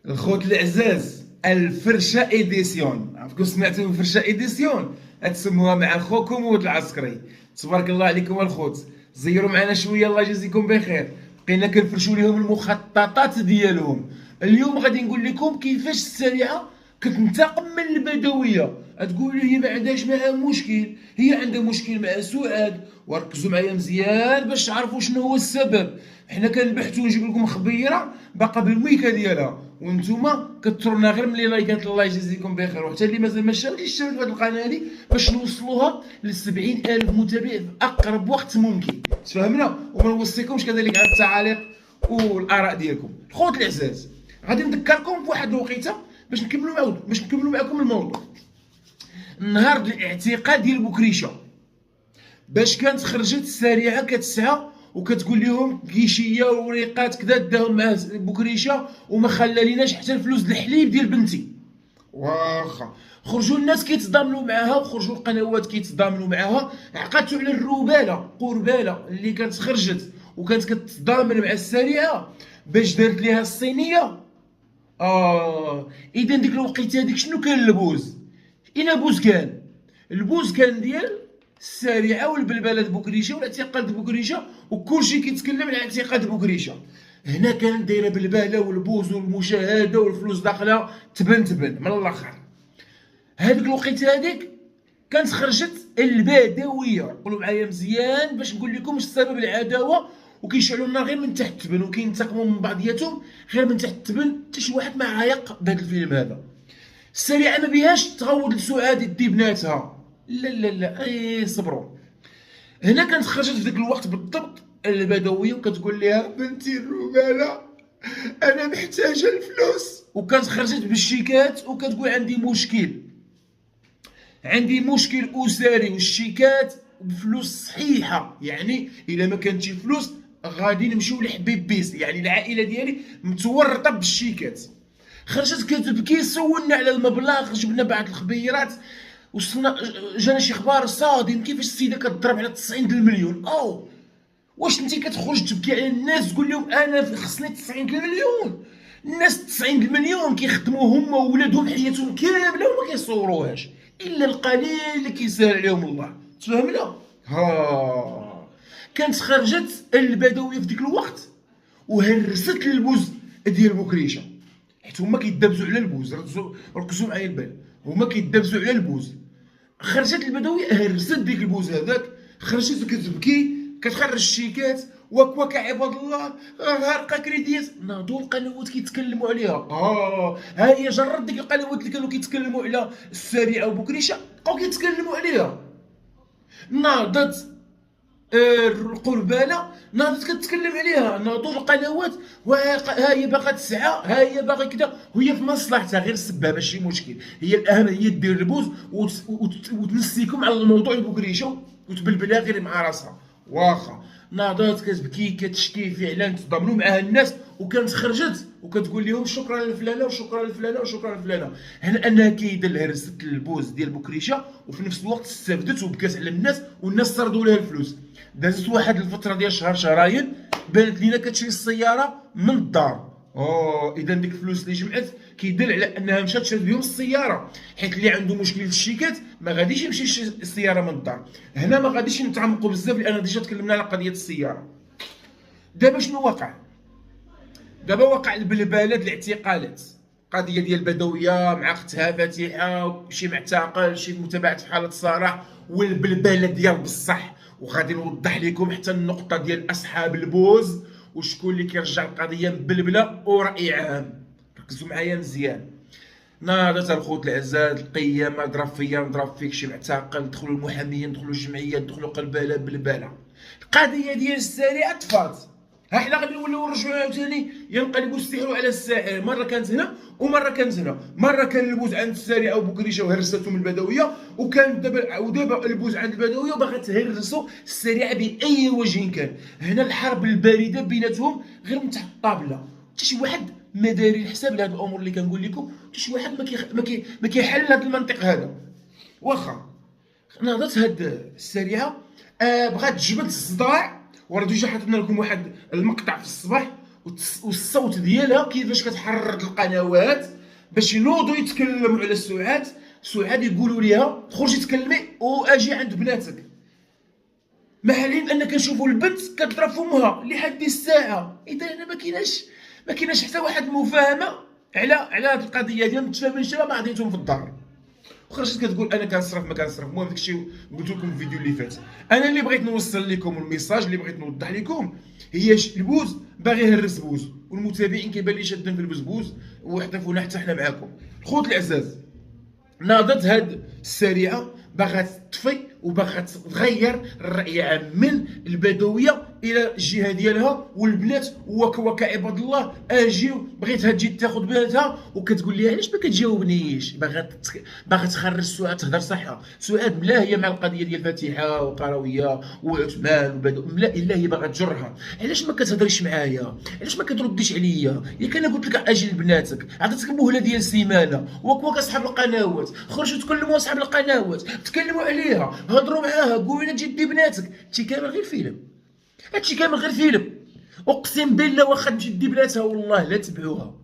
الخوت العزاز، الفرشه ايديسيون، عرفتكم سمعتوا الفرشه ايديسيون؟ تسموها مع خوكم ولد العسكري. تبارك الله عليكم الخوت، زيروا معنا شويه الله يجازيكم بخير. بقينا كنفرشوا لهم المخططات ديالهم. اليوم غادي نقول لكم كيفاش السريعه كتنتقم من البدويه. تقول لي هي ما عندهاش معاه مشكل، هي عندها مشكل مع سعاد. وركزوا معايا مزيان باش تعرفوا شنو هو السبب. حنا كنبحثوا ونجيب لكم خبيره باقا بالميكه ديالها، وانتم كترنا غير ملي لايكات. الله يجازيكم بخير. وحتى اللي مازال ما اشتركش يشترك في هذه القناه هذه باش نوصلوها ل 70,000 متابع في اقرب وقت ممكن. تفهمنا؟ وما نوصيكمش كذلك على التعاليق والاراء ديالكم. خوت العزاز، غادي نذكركم بواحد الوقيته باش نكملوا معكم الموضوع. نهار الاعتقال ديال بوكريشه، باش كانت خرجت السريعه كتسعى وكتقول لهم كيشيه ووريقات كذا داهم مع بوكريشه وما خلى ليناش حتى الفلوس د الحليب ديال بنتي. واخا خرجوا الناس كيتضامنوا معاها وخرجوا القنوات كيتضامنوا معاها. عقدتوا على الرباله قرباله اللي كانت خرجت وكانت كتضامن مع السريعه باش دارت ليها الصينيه. اذا ديك الوقيته هذيك شنو كان البوز؟ اين بوز كان؟ البوز كان ديال السريعه والبلبله د بوكريشه والاعتقال د بوكريشه، وكلشي كيتكلم على اعتقال د بوكريشه. هنا كانت دايره بلبله والبوز والمشاهده والفلوس داخله تبن من الاخر. هذيك الوقيته هذيك كانت خرجت البدويه. قولوا معايا مزيان باش نقول لكم واش سبب العداوه. وكيشعلوا النار غير من تحت التبن وكينتقموا من بعضياتهم غير من تحت التبن. حتى شي واحد ما عايق بهذا الفيلم هذا. السريعه ما بيهاش تغوض لسعاد يدي بناتها، لا اي صبروا. هنا كانت خرجت في ذاك الوقت بالضبط البدويه وكتقول لها بنتي الرماله انا محتاجه الفلوس. وكانت خرجت بالشيكات وكتقول عندي مشكل اسري، والشيكات بفلوس صحيحه. يعني الا ما كانتش فلوس غادي نمشيو لحبيب بيس، يعني العائله ديالي متورطه بالشيكات. خرجت كتبكي، سولنا على المبلغ، جبنا بعض الخبيرات، وصلنا جانا شي خبار صادم. كيفاش السيده كتضرب على 90 المليون؟ واش انت كتخرج تبكي على الناس تقول لهم انا خصني 90 المليون؟ الناس 90 المليون كيخدموا هما وولادهم حياتهم كامله وما كيصوروهاش الا القليل اللي كيسهل عليهم الله. تفهمنا؟ كانت خرجت البدويه في ديك الوقت وهرست البوز ديال بوكريشه، حيت هما كيدابزوا على البوز. ركزوا معايا البال، هما كيدابزوا على البوز. خرجت البدويه هرست ديك البوز هذاك، خرجت كتبكي كتخرج الشيكات. وكواك عباد الله غارقه كريديات. ناضوا القنوات كيتكلموا عليها. ها هي جرد ديك القنوات اللي كانوا كيتكلموا على السريعه وبوكريشه بقاو كيتكلموا عليها. ناضت القربانه ناضت كتكلم عليها. ناضوا القنوات ها هي باغا تسعى، ها هي باغا كذا، وهي في مصلحتها غير سبها ماشي مشكل. هي الاهم هي دير البوز وتنسيكم على الموضوع البوكريشه وتبلبلها غير مع راسها. واخا ناضت كتبكي كتشكي فعلا تضامنوا معها الناس، وكانت خرجت وكتقول لهم شكرا لفلانه وشكرا لفلانه وشكرا لفلانه. هنا انها كيده لهرست البوز ديال بوكريشه وفي نفس الوقت استفدت وبكات على الناس والناس طردوا لها الفلوس. دازت واحد الفتره ديال شهرين بانت لينا كتشري السياره من الدار. اذا ديك الفلوس اللي جمعت كيدل على انها مشات شرات بهم السياره، حيت اللي عنده مشكل في الشيكات ما غاديش يمشي يشري السياره من الدار. هنا ما غاديش نتعمقوا بزاف لان ديجا تكلمنا على قضيه السياره. دابا شنو وقع؟ دابا وقع البلبله ديال الاعتقالات. قضيه ديال البدويه مع اختها فاتحه، شي معتقل، شي متابعه في حاله صلاح، والبلبله ديال بصح. وغادي نوضح لكم حتى النقطه ديال اصحاب البوز وشكون اللي كيرجع القضيه مبلبله وراي عام. ركزوا معايا مزيان. ناضت الخوت العزاز القيامه ضرب فيا نضرب فيك، شي معتقل، دخلوا المحاميين، دخلوا الجمعيات، دخلوا قلباله بلبله. القضيه ديال السريعه طفات. ها حنا غادي نوليو نرجعوا عاوتاني ينقلبوا السحر على الساحر. مره كانت هنا ومره كانت هنا. مره كان البوز عند السريعه وبوكريشه وهرستهم البدويه، وكان ودابا البوز عند البدويه وباغا تهرسوا السريعه باي وجه كان. هنا الحرب البارده بيناتهم غير من تحت الطابله. حتى شي واحد ما دايرين حساب لهاد الامور اللي كنقول لكم. حتى شي واحد ما كيحل هذا المنطق هذا. واخا ناضت هاد السريعه بغات تجبد الصداع. وراه ديجا حطينا لكم واحد المقطع في الصباح والصوت ديالها كيفاش كتحرك القنوات باش ينوضوا يتكلموا على سعاد. سعاد يقولوا ليها خرجي تكلمي واجي عند بناتك، مع العلم ان كنشوفوا البنت كتضرب فمها لحد الساعه. اذا هنا ما كايناش حتى واحد المفاهمه على هذه القضيه ديال متفاهمين شباب ما غاديتهم في الدار. وخرجت كتقول انا كنصرف ما كنصرف. المهم داكشي قلت لكم في الفيديو اللي فات. انا اللي بغيت نوصل لكم الميساج اللي بغيت نوضح لكم هي البوز باغي يهرس بوز، والمتابعين كيبان لي شادين في البزبوز ويحتفونا حتى حنا معاكم. خوت العزاز، ناضت هاد السريعه باغا تطفي وباغا تغير الراي العام من البدويه الى الجهه ديالها والبنات. وكعباد الله اجيو بغيتها تجي تاخذ بناتها وكتقول لي علاش ما كتجاوبنيش، باغا تخرج سعاد تهضر صحه. سعاد ملا هي مع القضيه ديال فاتحه وقرويه وعثمان وبدو ملا الا هي باغا تجرها. علاش ما كتهضريش معايا؟ علاش ما كترديش عليا؟ ياك انا قلت لك اجي لبناتك، عطيتك مهله ديال سيمانه، وكواك اصحاب القنوات خرجوا تكلموا اصحاب القنوات تكلموا عليها، هضروا معاها، قولوا لنا تجي بناتك. هادشي كامل غير فيلم، هادشي كامل غير فيلم. اقسم بالله واخا تمشي دي بناتها والله لا تبعوها.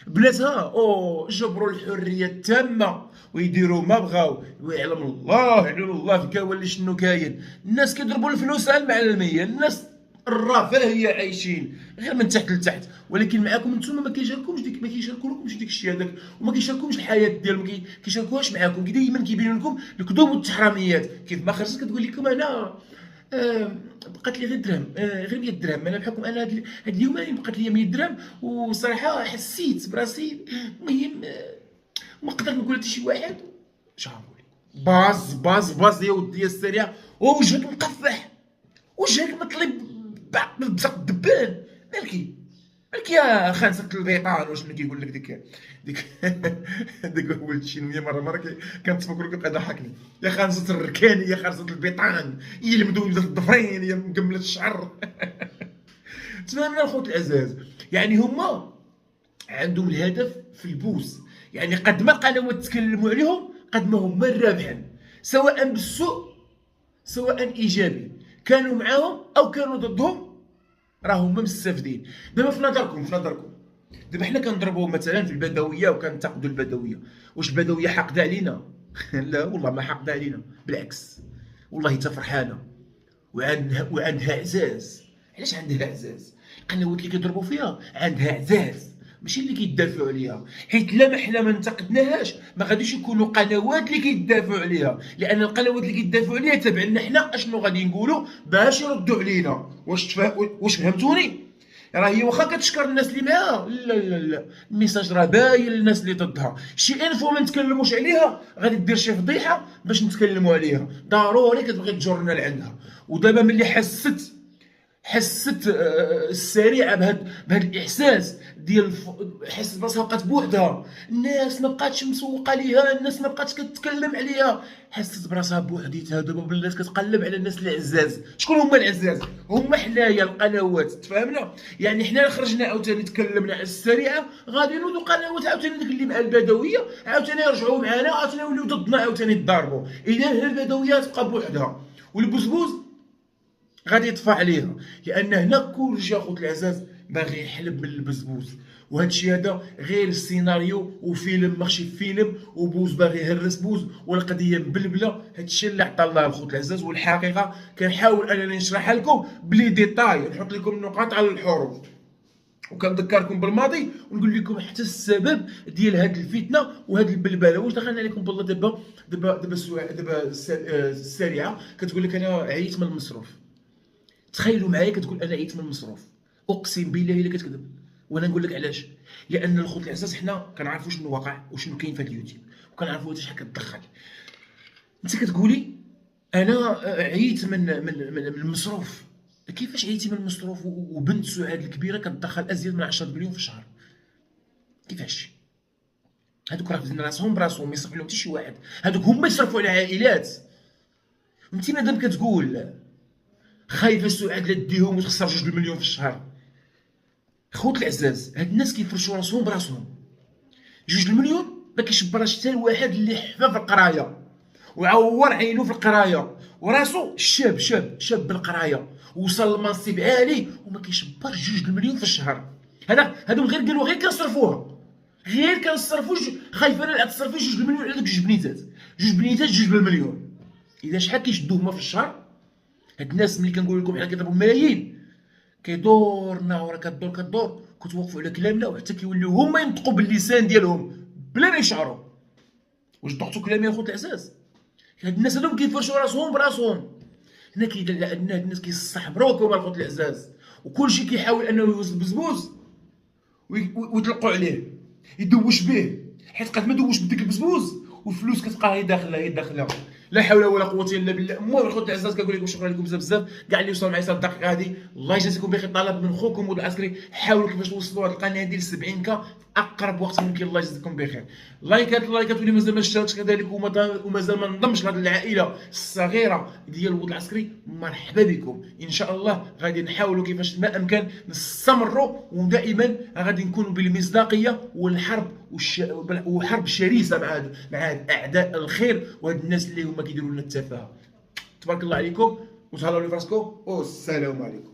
بناتها جبروا الحريه التامه ويديروا ما بغاو، ويعلم الله في كاولي شنو كاين. الناس كيضربوا الفلوس على المعلميه، الناس الرفاهيه عايشين غير من تحت لتحت. ولكن معاكم نتوما ما كيشاركوكمش ديك الشيء هذاك، وما كيشاركوش الحياه ديالهم، ما كيشاركوهاش معاكم. ديما كيبينوا لكم الكذوب والتحراميات. كيف ما خرجت كتقول لكم انا بقات لي غير درهم، غير 100 درهم. انا بحكم انا هاد اليومين بقات لي 100 درهم، وصراحه حسيت براسي. المهم ما نقدر نقول حتى شي واحد شافوني باز يا ودي السريع. ووجهك مقفح، وجهك مطلب بزق الدبان. مالك يا خانسة البيطان؟ واش كيقول لك ديك ولد الشينويه مره كنتفكرو كيبقى يضحكني. يا خانسة الركاني، يا خانسة البيطان، يا المدوزه الضفرين، يا مكمله الشعر. تفهمنا الخوت العزاز؟ يعني هما عندهم الهدف في البوس. يعني قد ما القنوات تكلموا عليهم قد ما هما رابحين، سواء بالسوء سواء ايجابي، كانوا معاهم او كانوا ضدهم، راهم هما مستفدين. دابا في نظركم دابا حنا كنضربوا مثلا في البدويه وكنتقدوا البدويه، واش البدويه حاقده علينا؟ لا والله ما حاقده علينا، بالعكس والله حتى فرحانه وعندها اعزاز. علاش عندها اعزاز؟ القنوات اللي كيضربوا فيها عندها اعزاز، ماشي اللي كيدافعوا عليها. حيت لا ما حنا ما انتقدناهاش ما غاديش يكونوا قنوات اللي كيدافعوا عليها، لان القنوات اللي كيدافعوا عليها تابعنا حنا اشنو غادي نقولوا باش يردوا علينا. واش فهمتوني؟ راه هي واخا كتشكر الناس اللي معاها، لا الميساج راه باين للناس اللي ضدها. شي انفو ما نتكلموش عليها غادي دير شي فضيحه باش نتكلموا عليها، ضروري كتبغي تجرنا لعندها. ودابا ملي حست السريعه بهذا الاحساس ديال حست براسها بقات بوحدها، الناس ما بقاتش مسوقه ليها، الناس ما بقاتش كتكلم عليها، حست براسها بوحديتها. دابا ولات كتقلب على الناس العزاز. شكون هما العزاز؟ هما حنايا القنوات. تفهمنا؟ يعني حنا خرجنا عاوتاني تكلمنا على السريعه، غادي نوضوا قنوات عاوتاني داك اللي مع البدويه عاوتاني يرجعوا معنا، عاوتاني يوليو ضدنا، عاوتاني يتضاربوا. اذا البدويه تبقى بوحدها والبزبوز غادي يطفى عليها، لان هنا كلشي اخوت العزاز باغي يحلب من البزبوز. وهذا الشيء هذا غير سيناريو وفيلم، ماشي فيلم. وبوز باغي يهرس بوز والقضيه مبلبله. هذا الشيء اللي عطى الله الخوت العزاز. والحقيقه كنحاول انني نشرحها لكم بلي ديتاي، نحط لكم النقاط على الحروف، وكنذكركم بالماضي ونقول لكم حتى السبب ديال هذه الفتنه وهذه البلبله. واش دخلنا عليكم بالله؟ دابا السريعه كتقول لك انا عييت من المصروف. تخيلوا معايا كتقول انا عييت من المصروف، اقسم بالله الا كتكذب. وانا نقول لك علاش. لان الخوت العزاز حنا كنعرفوا شنو واقع وشنو كاين في اليوتيوب، وكنعرفوا حتى شحال كتدخل. انت كتقولي انا عييت من المصروف. كيفاش عييتي من المصروف وبنت سعاد الكبيره كتدخل ازيد من 10 مليون في الشهر؟ كيفاش؟ هذوك راه فزنا راسهم براسهم، ما يصرف لهم حتى شي واحد. هذوك هما يصرفوا على عائلات. انت مادام كتقول خايفه سعاد لا ديهم وتخسر 2 مليون في الشهر، خوت العزاز هاد الناس كيفرشوا راسهم براسهم. 2 مليون ما كيشبرهاش حتى لواحد اللي حفا في القرايه وعور عينو في القرايه وراسو شاب بالقرايه وصل لمنصب عالي وما كيشبر 2 المليون في الشهر. هادو غير قالوا غير كنصرفوها، غير كنصرفوا خايف انا تصرفي 2 المليون على دوك 2 بنيتات، 2 بنيتات 2 المليون. اذا شحال كيشدوا هما في الشهر؟ هاد الناس ملي كنقول لكم حنا كنضربوا الملايين كيدور الناوره كدور كتوقفوا على كلامنا وحتى كيوليو هما ينطقوا باللسان ديالهم بلا ما يشعروا. واش ضغطوا كلامي الخوت العزاز؟ هاد الناس هادو كيفرشوا راسهم براسهم. هنا كيدل على ان هاد الناس كيستحبروكم الخوت العزاز، وكلشي كيحاول انه يهز البزبوز ويطلقوا عليه يدوش به، حيت قد ما دوش بديك البزبوز والفلوس كتبقى هي داخله. لا حول ولا قوه الا بالله. المهم الخوت العزاز كنقول لكم شكرا لكم بزاف كاع اللي وصلوا معايا حتى الدقيقه هذه. الله يجازيكم بخير. طلب من خوكم مود العسكري، حاولوا كيفاش توصلوا هذه القناه ديال 70 في اقرب وقت ممكن. الله يجازيكم بخير. لايكات واللي مازال ما اشتركش كذلك ومازال ما انضمش لهذه العائله الصغيره ديال الوضع العسكري، مرحبا بكم. ان شاء الله غادي نحاولوا كيفاش ما امكن نستمروا، ودائما غادي نكونوا بالمصداقيه والحرب وحرب شرسه مع اعداء الخير وهاد الناس اللي هما كيديروا لنا التفاهه. تبارك الله عليكم وتهلاو لي فراسكم والسلام عليكم.